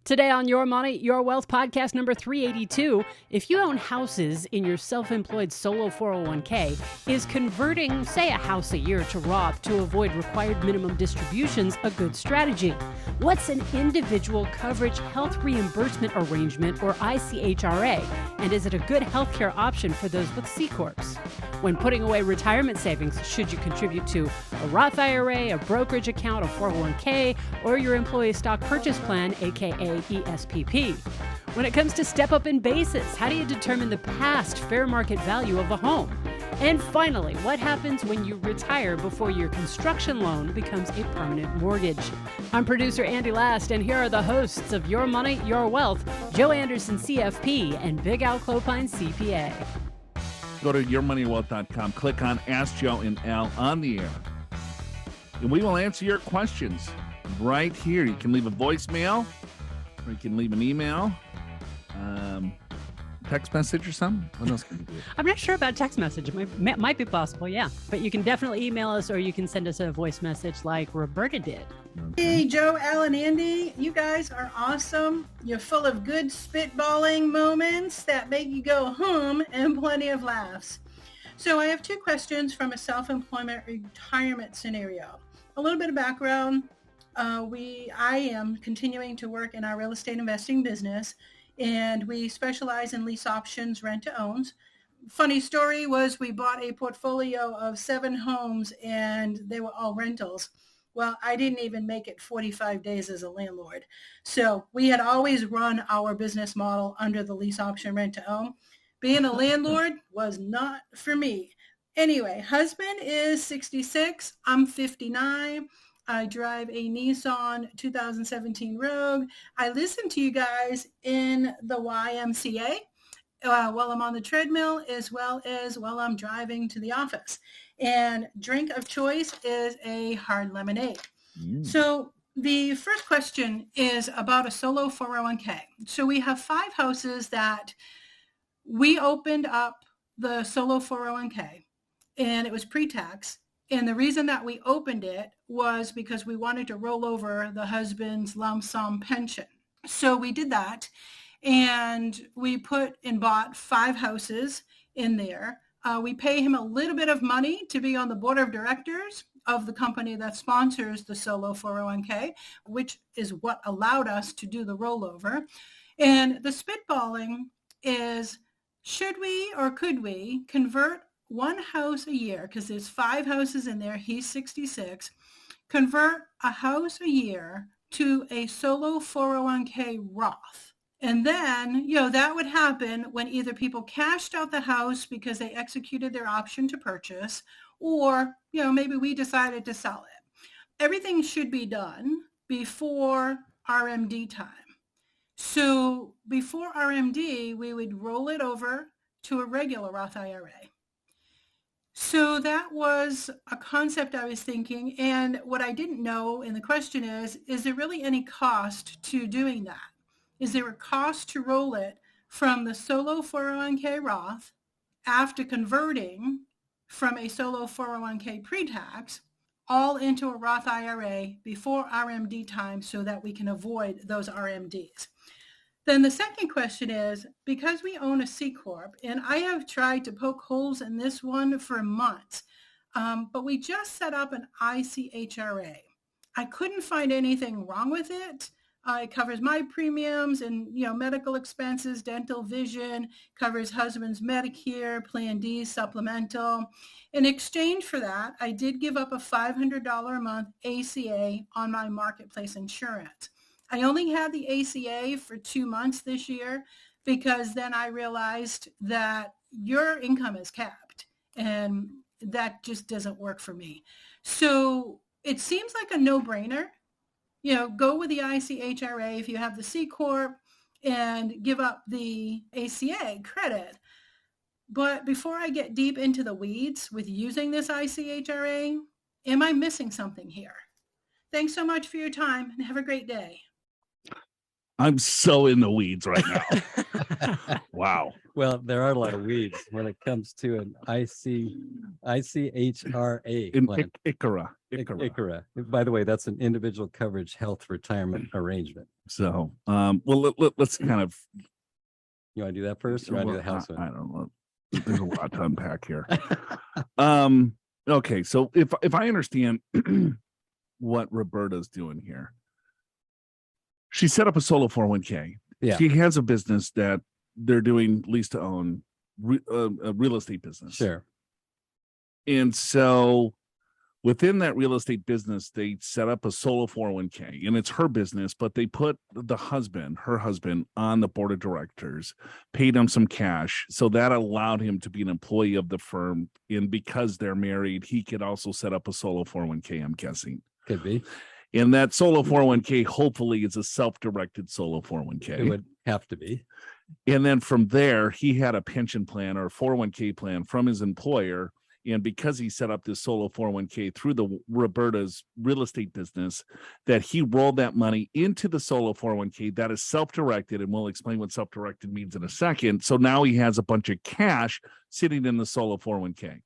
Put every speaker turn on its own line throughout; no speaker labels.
Today on Your Money, Your Wealth podcast number 382, if you own houses in your self-employed solo 401k, is converting, say, a house a year to Roth to avoid required minimum distributions a good strategy? What's an individual coverage health reimbursement arrangement, or ICHRA, and is it a good healthcare option for those with C Corps? When putting away retirement savings, should you contribute to a Roth IRA, a brokerage account, a 401k, or your employee stock purchase plan, aka ESPP? When it comes to step up in basis, how do you determine the past fair market value of a home? And finally, what happens when you retire before your construction loan becomes a permanent mortgage? I'm producer Andy Last, and here are the hosts of Your Money, Your Wealth, Joe Anderson, CFP, and Big Al Clopine, CPA.
Go to yourmoneywealth.com, click on Ask Joe and Al on the air, and we will answer your questions right here. You can leave a voicemail, or you can leave an email, text message or something. What else can you do?
I'm not sure about text message. It might be possible, yeah. But you can definitely email us, or you can send us a voice message like Roberta did.
Hey, Joe, Al, and Andy, you guys are awesome. You're full of good spitballing moments that make you go and plenty of laughs. So I have two questions from a self-employment retirement scenario. A little bit of background. I am continuing to work in our real estate investing business, and we specialize in lease options, rent to owns. Funny story was we bought a portfolio of 7 homes, and they were all rentals. Well, I didn't even make it 45 days as a landlord. So we had always run our business model under the lease option rent to own. Being a landlord was not for me. Anyway, husband is 66. I'm 59. I drive a Nissan 2017 Rogue. I listen to you guys in the YMCA while I'm on the treadmill, as well as while I'm driving to the office. And drink of choice is a hard lemonade. So the first question is about a solo 401k. So we have 5 houses that we opened up the solo 401k, and it was pre-tax. And the reason that we opened it was because we wanted to roll over the husband's lump sum pension. So we did that, and we put and bought 5 houses in there. We pay him a little bit of money to be on the board of directors of the company that sponsors the solo 401k, which is what allowed us to do the rollover. And the spitballing is, should we or could we convert 1 house a year, because there's 5 houses in there, he's 66, convert a house a year to a solo 401k Roth. And then, that would happen when either people cashed out the house because they executed their option to purchase, or, maybe we decided to sell it. Everything should be done before RMD time. So before RMD, we would roll it over to a regular Roth IRA. So that was a concept I was thinking. And what I didn't know, and the question is there really any cost to doing that? Is there a cost to roll it from the solo 401k Roth after converting from a solo 401k pre-tax all into a Roth IRA before RMD time so that we can avoid those RMDs? Then the second question is, because we own a C Corp, and I have tried to poke holes in this one for months, but we just set up an ICHRA. I couldn't find anything wrong with it. It covers my premiums and, medical expenses, dental, vision, covers husband's Medicare, Plan D, supplemental. In exchange for that, I did give up a $500 a month ACA on my marketplace insurance. I only had the ACA for 2 months this year, because then I realized that your income is capped, and that just doesn't work for me. So it seems like a no-brainer. Go with the ICHRA if you have the C Corp and give up the ACA credit. But before I get deep into the weeds with using this ICHRA, am I missing something here? Thanks so much for your time, and have a great day.
I'm so in the weeds right now. Wow.
Well, there are a lot of weeds when it comes to an ICHRA
In
plan.
ICHRA.
ICHRA. By the way, that's an individual coverage health retirement arrangement.
So, well, let's kind of.
You want to do that first, or want to do the house one?
I don't know. There's a lot to unpack here. Okay, so if I understand what Roberta's doing here, she set up a solo 401k.
Yeah.
She has a business that they're doing lease to own, a real estate business.
Sure.
And so within that real estate business, they set up a solo 401k, and it's her business, but they put her husband on the board of directors, paid him some cash. So that allowed him to be an employee of the firm. And because they're married, he could also set up a solo 401k, I'm guessing.
Could be.
And that solo 401k, hopefully, is a self-directed solo 401k.
It would have to be.
And then from there, he had a pension plan or a 401k plan from his employer. And because he set up this solo 401k through the Roberta's real estate business, that he rolled that money into the solo 401k that is self-directed. And we'll explain what self-directed means in a second. So now he has a bunch of cash sitting in the solo 401k.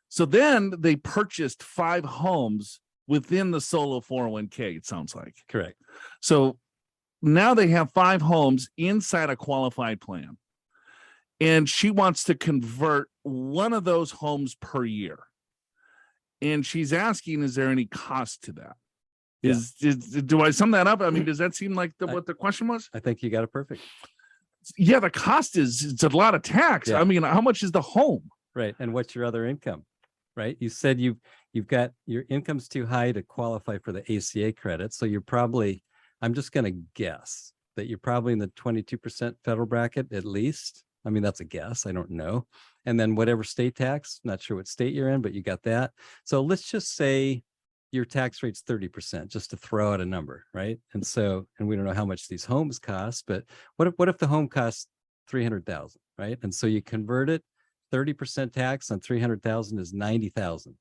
So then they purchased 5 homes within the solo 401k, it sounds like.
Correct.
So now they have 5 homes inside a qualified plan. And she wants to convert one of those homes per year. And she's asking, is there any cost to that?
Yeah.
Do I sum that up? I mean, does that seem like what the question was?
I think you got it perfect.
Yeah, the cost it's a lot of tax.
Yeah.
I mean, how much is the home?
Right. And what's your other income? Right. You said you've got your income's too high to qualify for the ACA credit. So you're probably, I'm just going to guess that you're probably in the 22% federal bracket at least. I mean, that's a guess. I don't know. And then whatever state tax, not sure what state you're in, but you got that. So let's just say your tax rate's 30%, just to throw out a number, right? And we don't know how much these homes cost, but what if the home costs $300,000, right? And so you convert it, 30% tax on 300,000 is 90,000.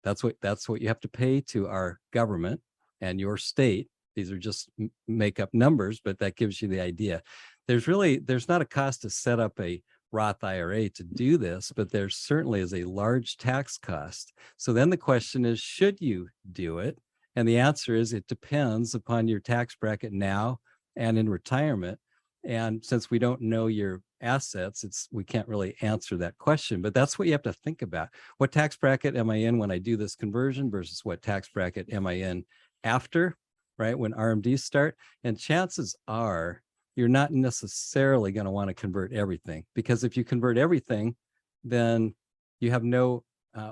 That's what you have to pay to our government and your state. These are just make up numbers, but that gives you the idea. There's not a cost to set up a Roth IRA to do this, but there certainly is a large tax cost. So then the question is, should you do it? And the answer is, it depends upon your tax bracket now and in retirement. And since we don't know your assets, we can't really answer that question, but that's what you have to think about. What tax bracket am I in when I do this conversion versus what tax bracket am I in after, right? When RMDs start. And chances are you're not necessarily going to want to convert everything, because if you convert everything, then you have no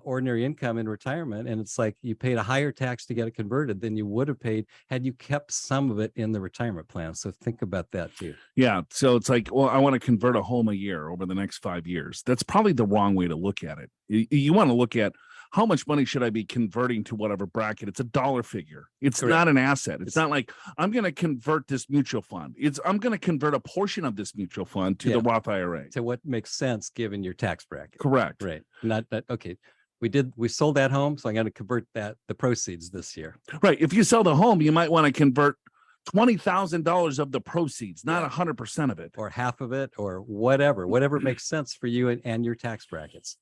ordinary income in retirement. And it's like you paid a higher tax to get it converted than you would have paid had you kept some of it in the retirement plan. So think about that too.
Yeah. So it's like, well, I want to convert a home a year over the next 5 years. That's probably the wrong way to look at it. You want to look at how much money should I be converting to whatever bracket? It's a dollar figure. It's
Correct.
not an asset. It's not like I'm going to convert this mutual fund. I'm going to convert a portion of this mutual fund to the Roth IRA.
To what makes sense given your tax bracket.
Correct.
Right. Not that. Okay. We sold that home, so I'm going to convert the proceeds this year.
Right. If you sell the home, you might want to convert $20,000 of the proceeds, not 100% of it,
or half of it, or whatever makes sense for you and your tax brackets.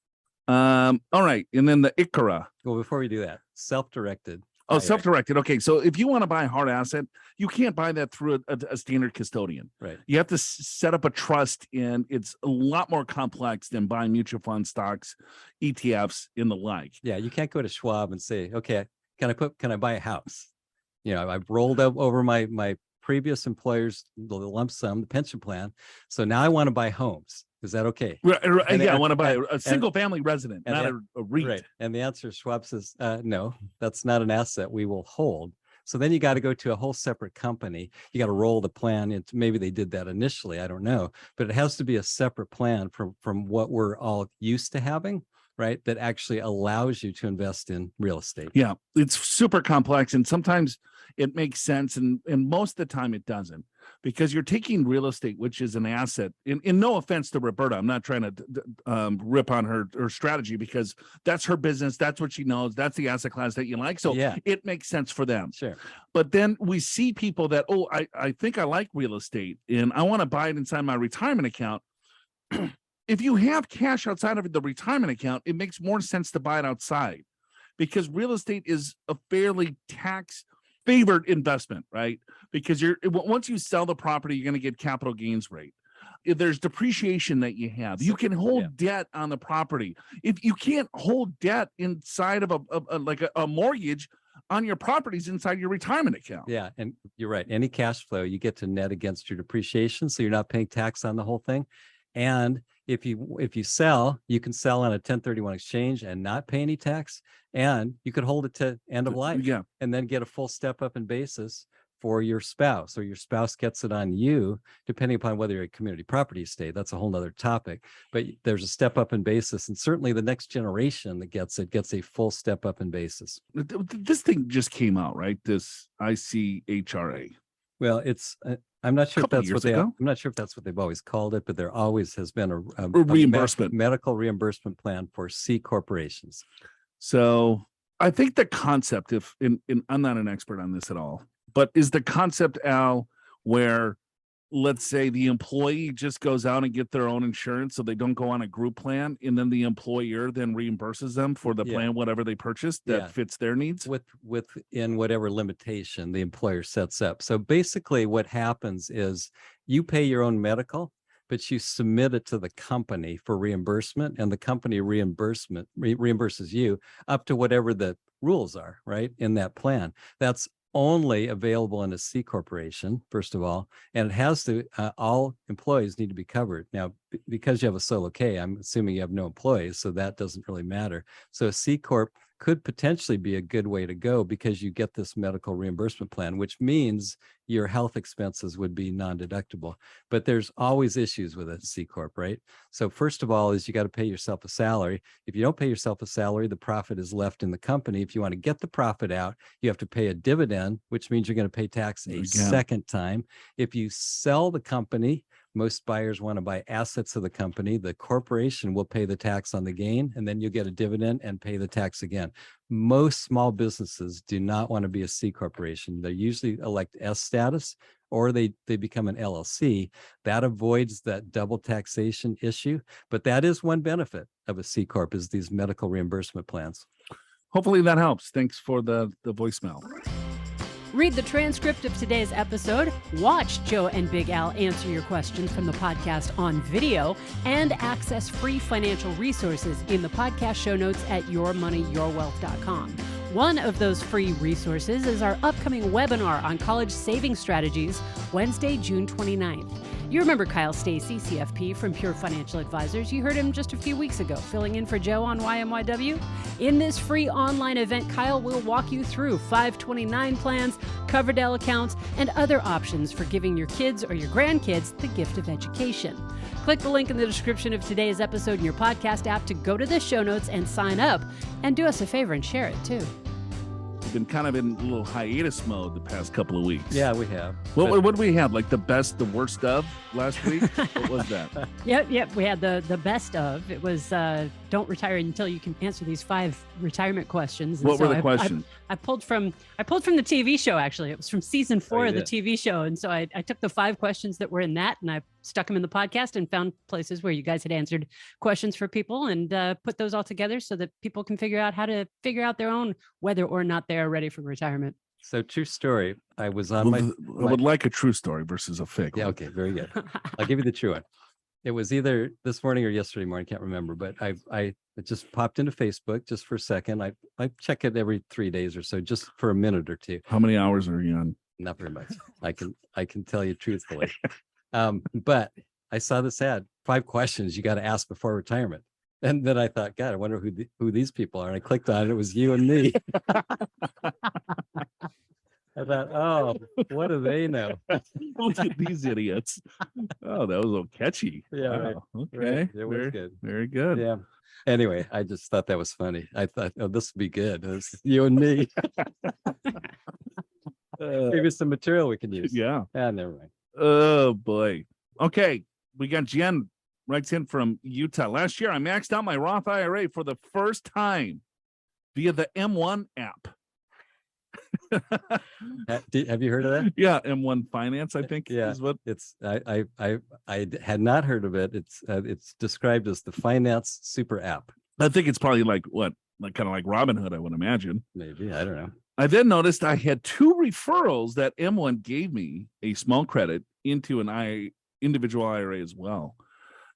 All right. And then the ICHRA.
Well, before we do that, self-directed.
Oh, self-directed. Okay. So if you want to buy a hard asset, you can't buy that through a standard custodian.
Right.
You have to set up a trust, and it's a lot more complex than buying mutual fund stocks, ETFs, and the like.
Yeah. You can't go to Schwab and say, okay, can I buy a house? You know, I've rolled up over my previous employer's the lump sum, the pension plan. So now I want to buy homes. Is that okay?
I want to buy a single family resident, not a REIT.
Right. And the answer, Schwab says, no, that's not an asset we will hold. So then you got to go to a whole separate company. You got to roll the plan into, maybe they did that initially, I don't know, but it has to be a separate plan from what we're all used to having. right, that actually allows you to invest in real estate.
Yeah, it's super complex, and sometimes it makes sense, and most of the time it doesn't, because you're taking real estate, which is an asset. In no offense to Roberta, I'm not trying to rip on her strategy, because that's her business, that's what she knows, that's the asset class that you like, so
Yeah.
it makes sense for them.
Sure.
But then we see people that, oh, I think I like real estate, and I want to buy it inside my retirement account. If you have cash outside of the retirement account, it makes more sense to buy it outside, because real estate is a fairly tax favored investment, right? Because once you sell the property, you're going to get capital gains rate. If there's depreciation that you have, you can hold debt on the property. If you can't hold debt inside of a mortgage on your properties inside your retirement account.
Yeah, and you're right. Any cash flow you get to net against your depreciation, so you're not paying tax on the whole thing. And if you sell, you can sell on a 1031 exchange and not pay any tax, and you could hold it to end of life, and then get a full step up in basis for your spouse, or your spouse gets it on you, depending upon whether you're a community property estate. That's a whole nother topic, but there's a step up in basis, and certainly the next generation that gets it gets a full step up in basis.
This thing just came out, right? This ICHRA.
Well, it's I'm not sure if that's what
I'm
not sure if that's what they've always called it, but there always has been a
reimbursement,
medical reimbursement plan for C corporations.
So I think the concept, I'm not an expert on this at all, but is the concept, Al, where, let's say the employee just goes out and get their own insurance, so they don't go on a group plan, and then the employer then reimburses them for the plan, whatever they purchased that fits their needs,
within whatever limitation the employer sets up. So basically what happens is you pay your own medical, but you submit it to the company for reimbursement, and the company reimburses you up to whatever the rules are, right, in that plan. That's only available in a C corporation, first of all, and it has to, all employees need to be covered. Now, because you have a solo K, I'm assuming you have no employees, so that doesn't really matter. So a C corp could potentially be a good way to go, because you get this medical reimbursement plan, which means your health expenses would be non-deductible. But there's always issues with a C corp, right? So first of all is you got to pay yourself a salary. If you don't pay yourself a salary, the profit is left in the company. If you want to get the profit out, you have to pay a dividend, which means you're going to pay tax a second time. If you sell the company, most buyers want to buy assets of the company. The corporation will pay the tax on the gain, and then you get a dividend and pay the tax again. Most small businesses do not want to be a C corporation. They usually elect S status, or they become an LLC. That avoids that double taxation issue. But that is one benefit of a C corp, is these medical reimbursement plans.
Hopefully that helps. Thanks for the voicemail.
Read the transcript of today's episode, watch Joe and Big Al answer your questions from the podcast on video, and access free financial resources in the podcast show notes at yourmoneyyourwealth.com. One of those free resources is our upcoming webinar on college saving strategies, Wednesday, June 29th. You remember Kyle Stacy, CFP from Pure Financial Advisors. You heard him just a few weeks ago, filling in for Joe on YMYW. In this free online event, Kyle will walk you through 529 plans, Coverdell accounts, and other options for giving your kids or your grandkids the gift of education. Click the link in the description of today's episode in your podcast app to go to the show notes and sign up. And do us a favor and share it too.
Been kind of in a little hiatus mode the past couple of weeks.
Yeah, we have.
What did we have? Like the best, the worst of last week? What was that?
Yep. We had the best of. It was don't retire until you can answer these 5 retirement questions. And
what were the questions?
I pulled from the TV show, actually. It was from season 4 of the TV show. And so I took the 5 questions that were in that, and I stuck them in the podcast and found places where you guys had answered questions for people, and put those all together so that people can figure out how to figure out their own whether or not they're ready for retirement.
So true story. I was on
I would like a true story versus a fake.
Yeah. Okay. Very good. I'll give you the true one. It was either this morning or yesterday morning. I can't remember, but I just popped into Facebook just for a second. I check it every 3 days or so, just for a minute or two.
How many hours are you on?
Not very much. I can tell you truthfully. But I saw this ad, 5 questions you got to ask before retirement. And then I thought, God, I wonder who these people are. And I clicked on it. It was you and me. I thought, oh, what do they know?
Look at these idiots. Oh, that was a little catchy.
Yeah.
Wow.
Right.
Okay.
Right. It was good.
Very good.
Yeah. Anyway, I just thought that was funny. I thought, oh, this would be good. It's you and me. Maybe some material we can use.
Yeah.
Never mind.
Oh boy. Okay. We got Jen writes in from Utah. Last year, I maxed out my Roth IRA for the first time via the M1 app.
Have you heard of that?
Yeah, M1 Finance, I think.
Yeah,
is what
it's. I had not heard of it. It's described as the finance super app.
I think it's probably like kind of like Robinhood, I would imagine.
Maybe, I don't know.
I then noticed I had 2 referrals that M1 gave me a small credit into an individual IRA as well.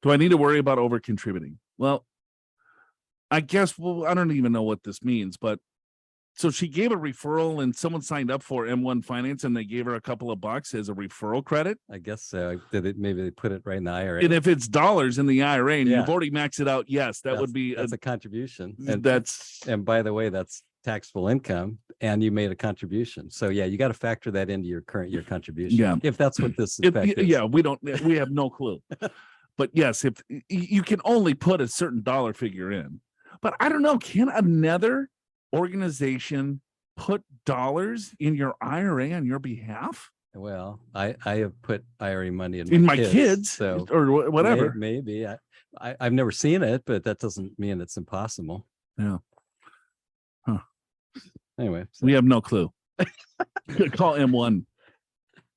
Do I need to worry about over contributing? Well, I guess, I don't even know what this means, but so she gave a referral and someone signed up for M1 Finance and they gave her a couple of bucks as a referral credit.
I guess so. Maybe they put it right in the IRA.
And if it's dollars in the IRA and you've already maxed it out, yes, would be
that's a contribution.
And
by the way, that's taxable income and you made a contribution. So yeah, you got to factor that into your current year contribution.
Yeah.
If that's what this effect is.
Yeah, we have no clue. But yes, if you can only put a certain dollar figure in. But I don't know, can another organization put dollars in your IRA on your behalf?
Well, I have put IRA money
in my kids
so
or whatever.
Maybe I've never seen it, but that doesn't mean it's impossible.
Yeah. Huh.
Anyway,
we have no clue. Call M1.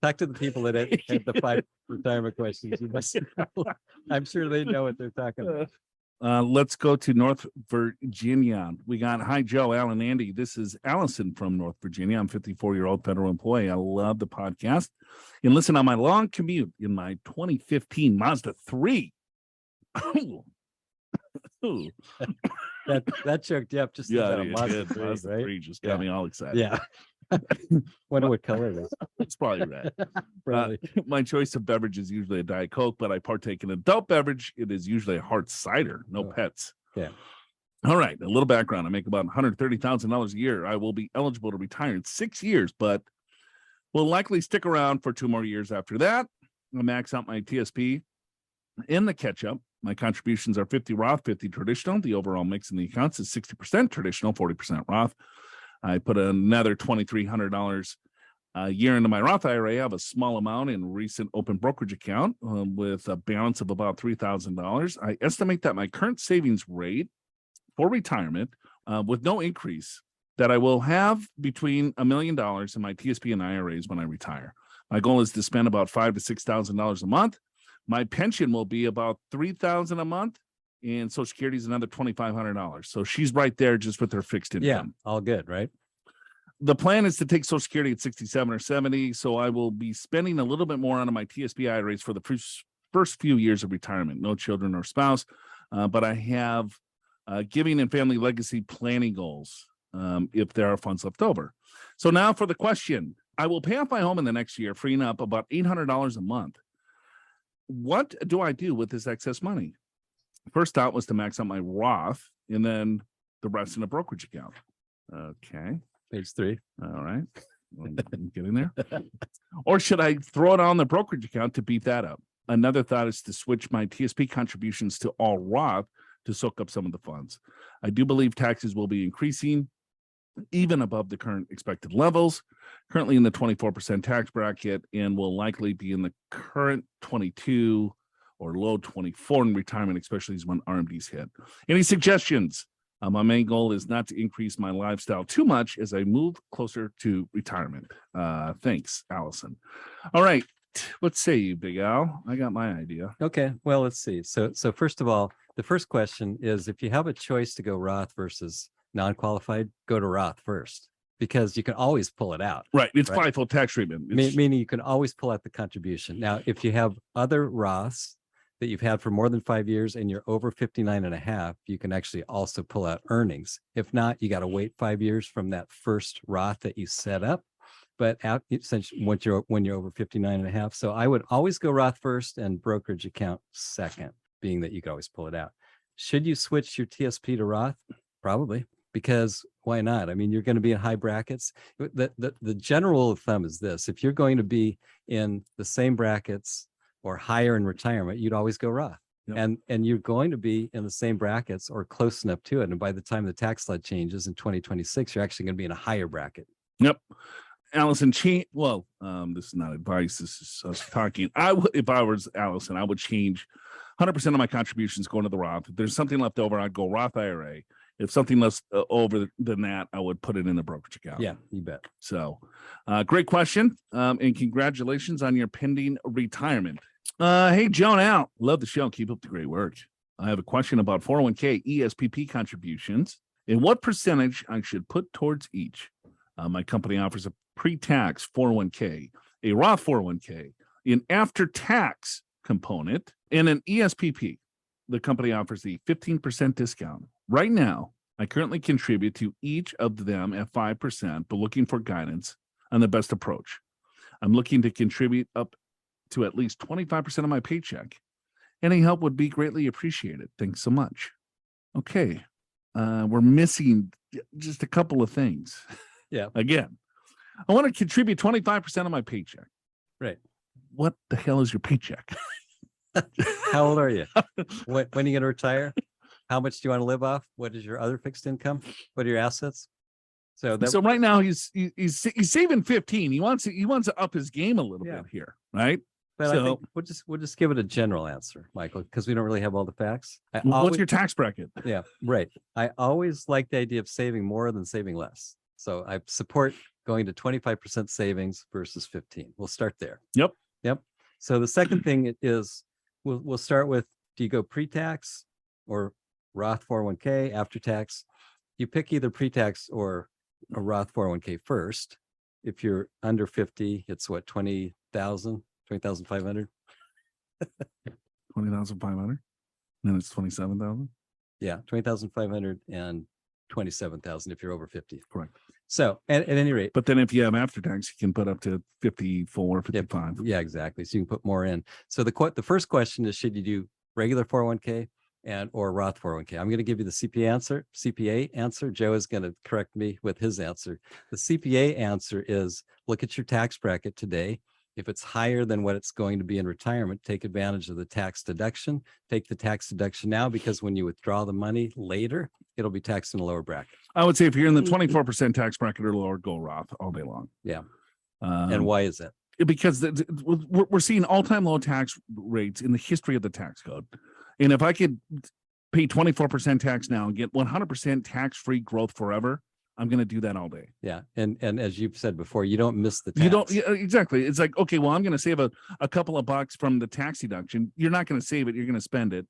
Talk to the people that had the 5 retirement questions. You must know. I'm sure they know what they're talking about.
Let's go to North Virginia. We got, hi, Joe, Alan, Andy. This is Allison from North Virginia. I'm a 54-year-old federal employee. I love the podcast and listen on my long commute in my 2015 Mazda 3.
that choked you up just about a Mazda 3, right?
3 just got me all excited.
Yeah. Wonder what color it is.
It's probably red.
Probably.
My choice of beverage is usually a Diet Coke, but I partake in adult beverage. It is usually a hard cider, no pets.
Yeah.
All right. A little background. I make about $130,000 a year. I will be eligible to retire in 6 years, but will likely stick around for 2 more years after that. I'll max out my TSP in the catch-up. My contributions are 50 Roth, 50 traditional. The overall mix in the accounts is 60% traditional, 40% Roth. I put another $2,300 a year into my Roth IRA. I have a small amount in recent open brokerage account with a balance of about $3,000. I estimate that my current savings rate for retirement with no increase that I will have between $1 million in my TSP and IRAs when I retire. My goal is to spend about $5,000 to $6,000 a month. My pension will be about $3,000 a month. And Social Security is another $2,500. So she's right there just with her fixed income.
Yeah, all good, right?
The plan is to take Social Security at 67 or 70. So I will be spending a little bit more on my TSP IRAs for the first few years of retirement. No children or spouse, but I have giving and family legacy planning goals if there are funds left over. So now for the question. I will pay off my home in the next year, freeing up about $800 a month. What do I do with this excess money? First thought was to max out my Roth and then the rest in a brokerage account. Okay.
Page 3.
All right. I'm getting there. Or should I throw it on the brokerage account to beat that up? Another thought is to switch my TSP contributions to all Roth to soak up some of the funds. I do believe taxes will be increasing even above the current expected levels, currently in the 24% tax bracket, and will likely be in the current 22 or low 24 in retirement, especially when RMDs hit. Any suggestions? My main goal is not to increase my lifestyle too much as I move closer to retirement. Thanks, Allison. All right. What say you, Big Al? I got my idea.
Okay. Well, let's see. So first of all, the first question is if you have a choice to go Roth versus non-qualified, go to Roth first, because you can always pull it out.
Right. It's FIFO tax treatment.
Meaning you can always pull out the contribution. Now, if you have other Roths that you've had for more than 5 years and you're over 59 and a half, you can actually also pull out earnings. If not, you got to wait 5 years from that first Roth that you set up. But when you're over 59 and a half. So I would always go Roth first and brokerage account second, being that you can always pull it out. Should you switch your TSP to Roth? Probably, because why not? I mean, you're going to be in high brackets. The general rule of thumb is this: if you're going to be in the same brackets or higher in retirement, you'd always go Roth.
Yep.
And you're going to be in the same brackets or close enough to it. And by the time the tax law changes in 2026, you're actually going to be in a higher bracket.
Yep. Allison, this is not advice. This is us talking. If I was Allison, I would change 100% of my contributions going to the Roth. If there's something left over, I'd go Roth IRA. If something less over than that, I would put it in a brokerage account.
Yeah, you bet.
So, great question. And congratulations on your pending retirement. Hey, Joan Al, love the show. Keep up the great work. I have a question about 401k ESPP contributions and what percentage I should put towards each. My company offers a pre-tax 401k, a Roth 401k, an after-tax component, and an ESPP. The company offers the 15% discount. Right now, I currently contribute to each of them at 5%, but looking for guidance on the best approach. I'm looking to contribute up to at least 25% of my paycheck. Any help would be greatly appreciated. Thanks so much. Okay. We're missing just a couple of things.
Yeah.
Again, I want to contribute 25% of my paycheck.
Right.
What the hell is your paycheck?
How old are you? When are you going to retire? How much do you want to live off? What is your other fixed income? What are your assets? So
right now he's saving 15. He wants to up his game a little bit here, right?
But I think we'll just give it a general answer, Michael, because we don't really have all the facts.
What's your tax bracket?
Yeah, right. I always like the idea of saving more than saving less. So I support going to 25% savings versus 15. We'll start there.
Yep.
So the second thing is we'll start with, do you go pre-tax or Roth 401k after tax? You pick either pre-tax or a Roth 401k first. If you're under 50, it's what, 20,000, 20,500?
20,500. Then it's 27,000.
Yeah, 20,500 and 27,000 if you're over 50.
Correct.
So at any rate,
but then if you have after tax, you can put up to 54, 55.
Yeah, exactly. So you can put more in. So the first question is, should you do regular 401k or Roth 401k? I'm going to give you the CPA answer. Joe is going to correct me with his answer. The CPA answer is, look at your tax bracket today. If it's higher than what it's going to be in retirement, take advantage of the tax deduction. Take the tax deduction now, because when you withdraw the money later, it'll be taxed in a lower bracket.
I would say if you're in the 24% tax bracket or lower, go Roth all day long.
Yeah. And why is that?
Because we're seeing all-time low tax rates in the history of the tax code. And if I could pay 24% tax now and get 100% tax-free growth forever, I'm going to do that all day.
Yeah. And as you've said before, you don't miss the tax.
You don't. Yeah, exactly. It's like, okay, well, I'm going to save a couple of bucks from the tax deduction. You're not going to save it. You're going to spend it.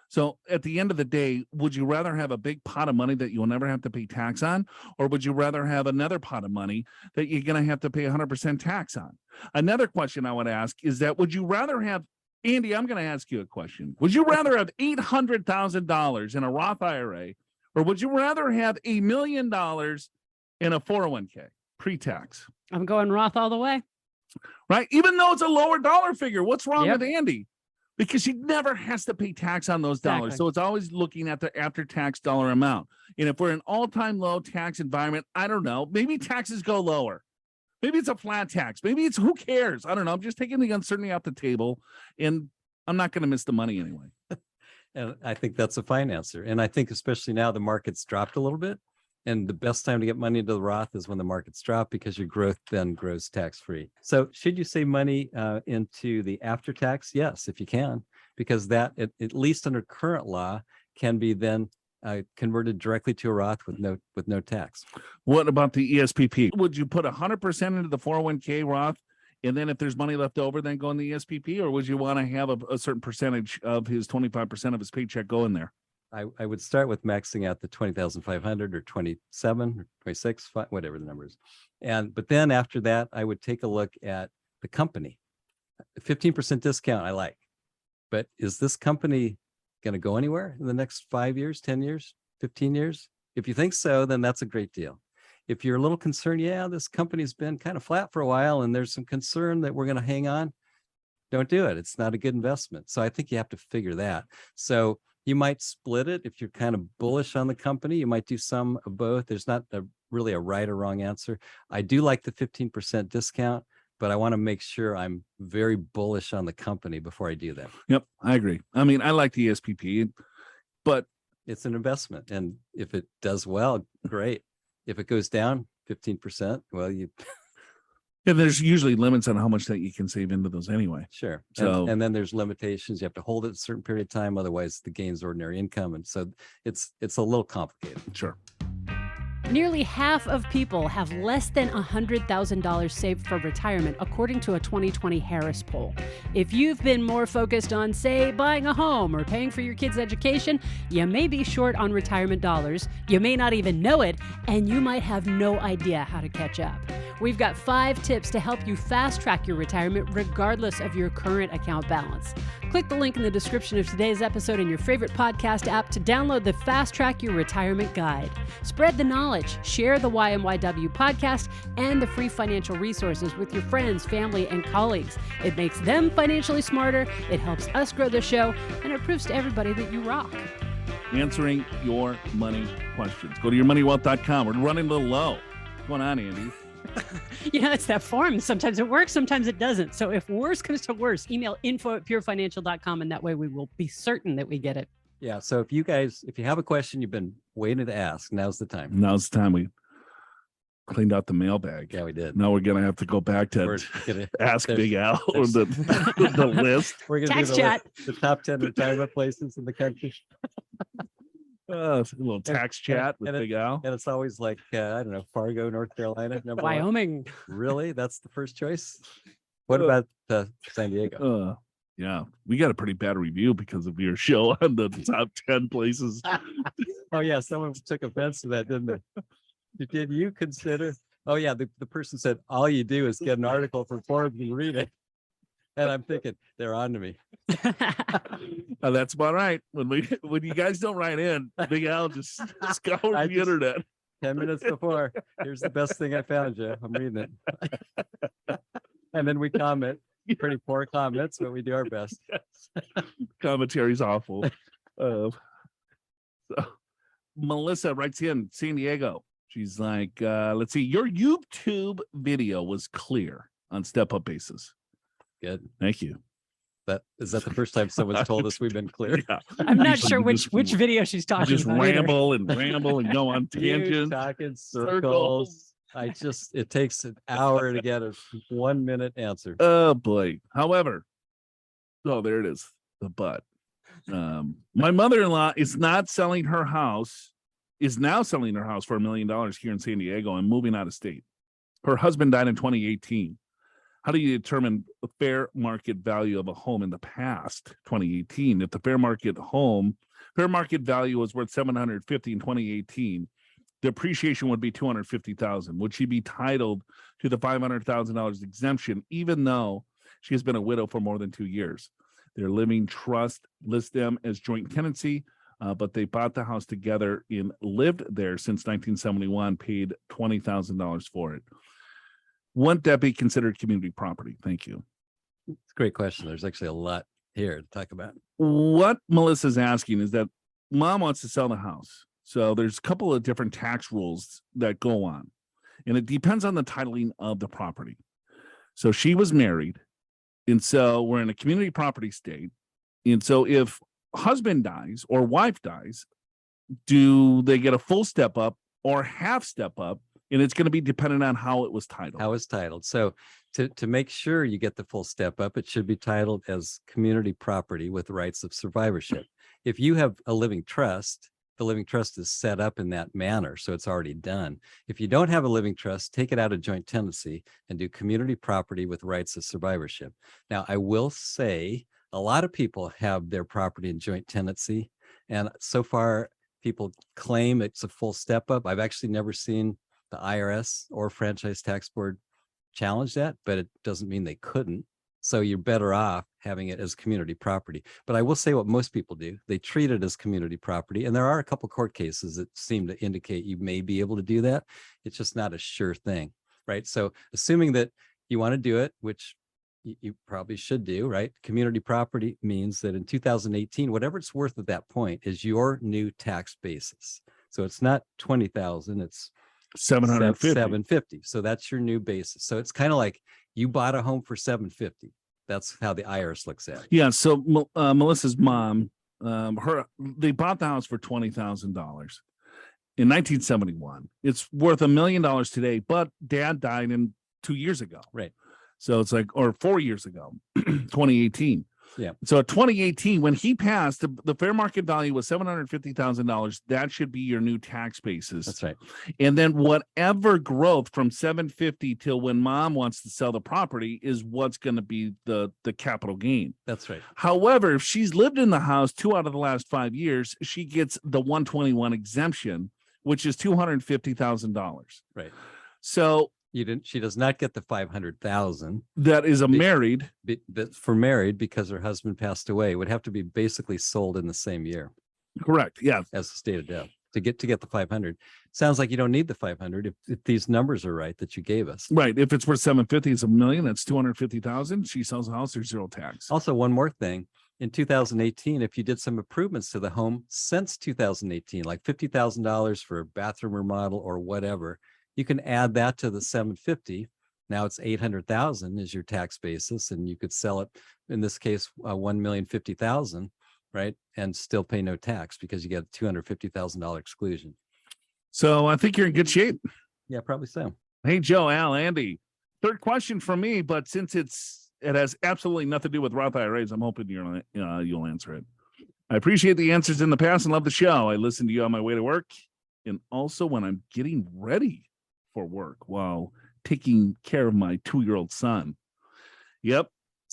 So at the end of the day, would you rather have a big pot of money that you'll never have to pay tax on? Or would you rather have another pot of money that you're going to have to pay 100% tax on? Another question I would ask is that, would you rather have, Andy, I'm going to ask you a question. Would you rather have $800,000 in a Roth IRA, or would you rather have $1 million in a 401k pre-tax?
I'm going Roth all the way.
Right? Even though it's a lower dollar figure, what's wrong with Andy? Because she never has to pay tax on those dollars.
Exactly.
So it's always looking at the after-tax dollar amount. And if we're in an all-time low tax environment, I don't know, maybe taxes go lower. Maybe it's a flat tax. Maybe it's, who cares? I don't know. I'm just taking the uncertainty off the table, and I'm not going to miss the money anyway.
And I think that's a fine answer. And I think especially now the market's dropped a little bit, and the best time to get money into the Roth is when the market's drop, because your growth then grows tax-free. So should you save money into the after-tax? Yes, if you can, because that, at least under current law, can be then converted directly to a Roth with no tax.
What about the ESPP? Would you put 100% into the 401k Roth, and then if there's money left over, then go in the ESPP? Or would you want to have a certain percentage of his 25% of his paycheck go in there?
I would start with maxing out the 20,500 or 27 or 26, whatever the number is. But then after that, I would take a look at the company. 15% discount I like, but is this company going to go anywhere in the next 5 years, 10 years, 15 years? If you think so, then that's a great deal. If you're a little concerned, this company's been kind of flat for a while and there's some concern that we're going to hang on, don't do it. It's not a good investment. So I think you have to figure that. So you might split it. If you're kind of bullish on the company, you might do some of both. There's not really a right or wrong answer. I do like the 15% discount, but I want to make sure I'm very bullish on the company before I do that.
Yep, I agree. I mean, I like the ESPP, but
It's an investment. And if it does well, great. If it goes down 15%, well,
and there's usually limits on how much that you can save into those anyway.
sure.
So-
And then there's limitations. You have to hold it a certain period of time. Otherwise the gain's ordinary income. And so it's a little complicated.
Sure.
Nearly half of people have less than $100,000 saved for retirement, according to a 2020 Harris poll. If you've been more focused on, say, buying a home or paying for your kids' education, you may be short on retirement dollars, you may not even know it, and you might have no idea how to catch up. We've got 5 tips to help you fast-track your retirement regardless of your current account balance. Click the link in the description of today's episode in your favorite podcast app to download the Fast Track Your Retirement Guide. Spread the knowledge, share the YMYW podcast and the free financial resources with your friends, family, and colleagues. It makes them financially smarter, it helps us grow the show, and it proves to everybody that you rock.
Answering your money questions. Go to yourmoneywealth.com. We're running a little low. What's going on, Andy?
It's that form. Sometimes it works, sometimes it doesn't. So if worse comes to worse, email info@purefinancial.com, and that way we will be certain that we get it.
Yeah. So if you have a question you've been waiting to ask, now's the time.
Now's the time. We cleaned out the mailbag.
Yeah, we did.
Now we're going to have to go back to
We're gonna,
Ask
there's-
Big Al or the list.
we're gonna
Tax
do
chat.
the top 10 retirement places in the country.
A little tax chat with
and it-
Big Al.
And it's always like, I don't know, Fargo, North Carolina. Number one.
Wyoming.
Really? That's the first choice? What about San Diego?
Yeah, we got a pretty bad review because of your show on the top 10 places.
Oh, yeah. Someone took offense to that, didn't they? Did you consider? Oh, yeah. The person said, all you do is get an article from Forbes and read it. And I'm thinking, they're on to me.
That's about right. When you guys don't write in, Big Al just scours
I
the
just-
internet.
10 minutes before, here's the best thing I found, Joe. I'm reading it. And then we comment. Pretty poor comments, but we do our best.
Commentary's awful. So Melissa writes in San Diego. She's like, let's see, your YouTube video was clear on step-up basis.
Good.
Thank you.
Is that the first time someone's told us we've been clear?
Yeah.
I'm not
Usually
sure
you
which video she's talking
Just
about. either.
ramble and go on
You
tangents.
talk in circles. It takes an hour to get a 1 minute answer.
Oh boy. However, there it is. The but. My mother-in-law is now selling her house for $1 million here in San Diego and moving out of state. Her husband died in 2018. How do you determine the fair market value of a home in the past, 2018? If the fair market value was worth $750 in 2018, the appreciation would be $250,000. Would she be titled to the $500,000 exemption, even though she has been a widow for more than 2 years? Their living trust lists them as joint tenancy, but they bought the house together and lived there since 1971, paid $20,000 for it. Wouldn't that be considered community property? Thank you.
It's a great question. There's actually a lot here to talk about.
What Melissa's asking is that mom wants to sell the house. So there's a couple of different tax rules that go on, and it depends on the titling of the property. So she was married, and so we're in a community property state. And so if husband dies or wife dies, do they get a full step up or half step up? And it's going to be dependent on how it was titled.
How it's titled. So to make sure you get the full step up, it should be titled as community property with rights of survivorship. If you have a living trust, the living trust is set up in that manner, so it's already done. If you don't have a living trust, take it out of joint tenancy and do community property with rights of survivorship. Now, I will say a lot of people have their property in joint tenancy, and so far people claim it's a full step up. I've actually never seen the IRS or Franchise Tax Board challenge that, but it doesn't mean they couldn't. So you're better off having it as community property. But I will say what most people do, they treat it as community property. And there are a couple court cases that seem to indicate you may be able to do that. It's just not a sure thing, right? So assuming that you want to do it, which you probably should do, right? Community property means that in 2018, whatever it's worth at that point is your new tax basis. So it's not 20,000, it's
750.
750. So that's your new basis. So it's kind of like You bought a home for $750,000. That's how the IRS looks at it.
Yeah. So Melissa's mom, they bought the house for $20,000 in 1971. It's worth $1 million today, but dad died 2 years ago.
Right.
So it's like, or 4 years ago, 2018.
Yeah.
So 2018, when he passed, the fair market value was $750,000. That should be your new tax basis.
That's right.
And then whatever growth from 750 till when mom wants to sell the property is what's going to be the capital gain.
That's right.
However, if she's lived in the house 2 out of the last 5 years, she gets the 121 exemption, which is $250,000.
Right.
So
she does not get the $500,000.
that is a married.
For married, because her husband passed away, it would have to be basically sold in the same year.
Correct. Yeah.
As the state of death to get the 500. Sounds like you don't need the 500 if these numbers are right that you gave us.
Right. If it's worth 750, it's $1 million. That's 250,000. She sells a house, there's zero tax.
Also, one more thing. In 2018, if you did some improvements to the home since 2018, like $50,000 for a bathroom remodel or whatever, you can add that to the 750. Now it's 800,000 is your tax basis, and you could sell it in this case, 1,050,000, right? And still pay no tax because you get a $250,000 exclusion.
So I think you're in good shape.
Yeah, probably so.
Hey, Joe, Al, Andy, third question from me, but since it has absolutely nothing to do with Roth IRAs, I'm hoping you'll answer it. I appreciate the answers in the past and love the show. I listen to you on my way to work and also when I'm getting ready for work while taking care of my 2-year-old son. Yep,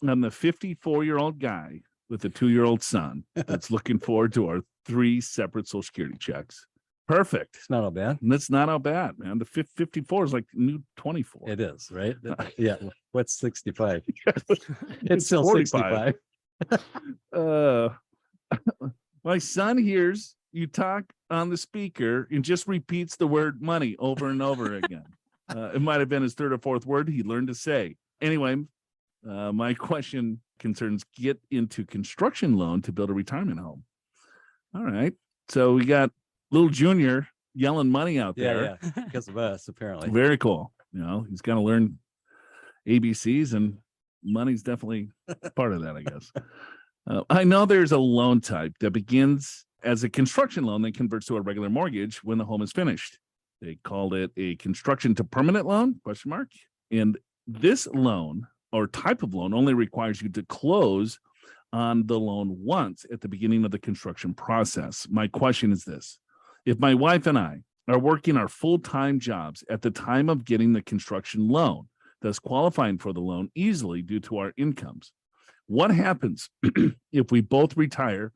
I'm the 54-year-old guy with a 2-year-old son that's looking forward to our 3 separate Social Security checks. Perfect.
It's not all bad.
That's not all bad, man. The 54 is like new 24.
It is, right? Yeah. What's 65? It's still
45.
65.
My son hears you talk on the speaker and just repeats the word money over and over again. It might have been his 3rd or 4th word he learned to say. Anyway, my question concerns get into construction loan to build a retirement home. All right. So we got little Junior yelling money out there.
Yeah, because of us, apparently.
Very cool. He's got to learn ABCs, and money's definitely part of that, I guess. I know there's a loan type that begins as a construction loan that converts to a regular mortgage when the home is finished. They called it a construction to permanent loan, ? And this loan or type of loan only requires you to close on the loan once at the beginning of the construction process. My question is this. If my wife and I are working our full-time jobs at the time of getting the construction loan, thus qualifying for the loan easily due to our incomes, what happens if we both retire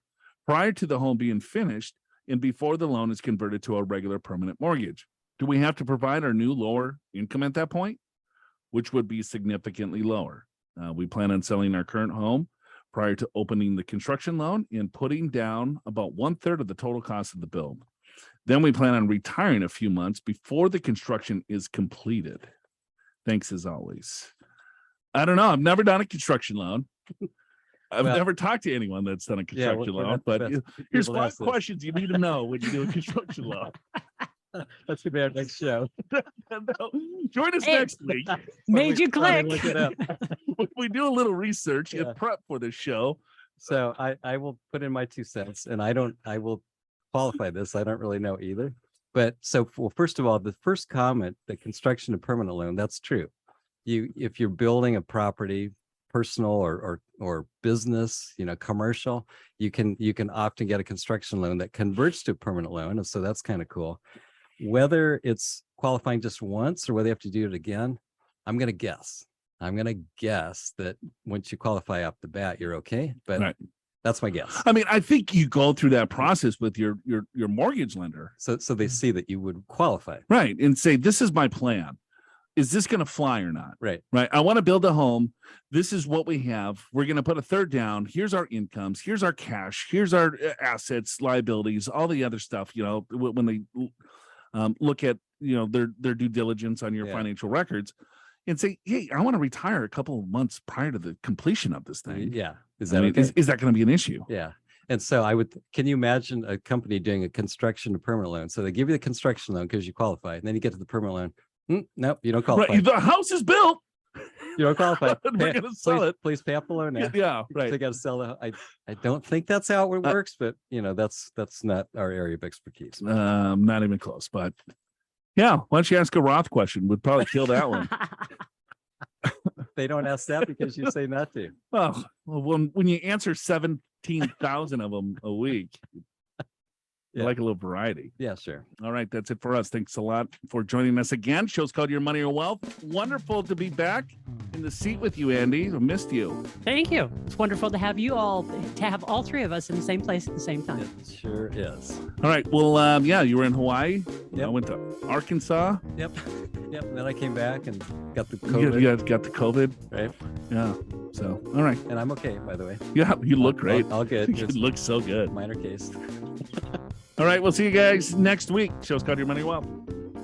prior to the home being finished and before the loan is converted to a regular permanent mortgage? Do we have to provide our new lower income at that point, which would be significantly lower? We plan on selling our current home prior to opening the construction loan and putting down about 1/3 of the total cost of the build. Then we plan on retiring a few months before the construction is completed. Thanks as always. I don't know. I've never done a construction loan. I've never talked to anyone that's done a construction loan, but here's 5 questions you need to know when you do a construction loan.
That's gonna be our next show.
Join us next week.
Made you click.
Look it up.
We do a little research and prep for the show.
So I will put in my 2 cents, and I will qualify this. I don't really know either. But first of all, the first comment, the construction to permanent loan, that's true. If you're building a property, personal or business, commercial, you can often get a construction loan that converts to a permanent loan. And so that's kind of cool. Whether it's qualifying just once or whether you have to do it again, I'm going to guess that once you qualify off the bat, you're okay. But
right.
That's my guess.
I mean, I think you go through that process with your mortgage lender.
So they see that you would qualify.
Right. And say, this is my plan. Is this going to fly or not?
Right.
Right. I want to build a home. This is what we have. We're going to put a 1/3 down. Here's our incomes. Here's our cash. Here's our assets, liabilities, all the other stuff, when they look at, their due diligence on your financial records and say, hey, I want to retire a couple of months prior to the completion of this thing.
Yeah. Is that okay?
Is that going to be an issue?
Yeah. And so can you imagine a company doing a construction to permanent loan? So they give you the construction loan because you qualify, and then you get to the permanent loan. Nope, you don't qualify.
Right. The house is built.
You don't qualify.
We're gonna sell it.
Please pay up below now.
Yeah,
They
right.
got to sell the. I don't think that's how it works, but that's not our area of expertise.
Not even close, but yeah. Why don't you ask a Roth question? Would probably kill that one.
They don't ask that because you say not to.
Well, when you answer 17,000 of them a week, you like a little variety.
Yeah, sure.
All right, that's it for us. Thanks a lot for joining us again. Show's called Your Money or Wealth. Wonderful to be back in the seat with you, Andy. I missed you.
Thank you. It's wonderful to have you all, to have all three of us in the same place at the same time.
It sure is.
All right. Well, yeah, you were in Hawaii.
Yep.
I went to Arkansas.
Yep. And then I came back and got the COVID.
You got the COVID.
Right.
Yeah. So, all right.
And I'm okay, by the way.
Yeah, you look great.
All good.
You
Just
look so good.
minor case.
All right. We'll see you guys next week. Show's called Your Money or Wealth.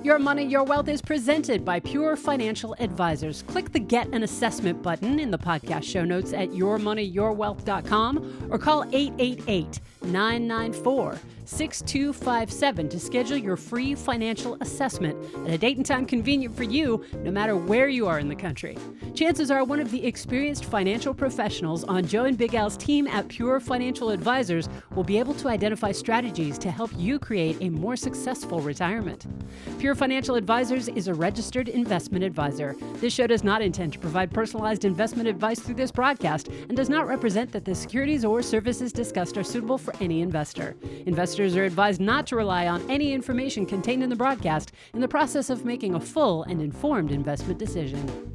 Your Money, Your Wealth is presented by Pure Financial Advisors. Click the Get an Assessment button in the podcast show notes at yourmoneyyourwealth.com or call 888-994-6257 to schedule your free financial assessment at a date and time convenient for you, no matter where you are in the country. Chances are one of the experienced financial professionals on Joe and Big Al's team at Pure Financial Advisors will be able to identify strategies to help you create a more successful retirement. Pure Financial Advisors is a registered investment advisor. This show does not intend to provide personalized investment advice through this broadcast and does not represent that the securities or services discussed are suitable for any investor. Investors are advised not to rely on any information contained in the broadcast in the process of making a full and informed investment decision.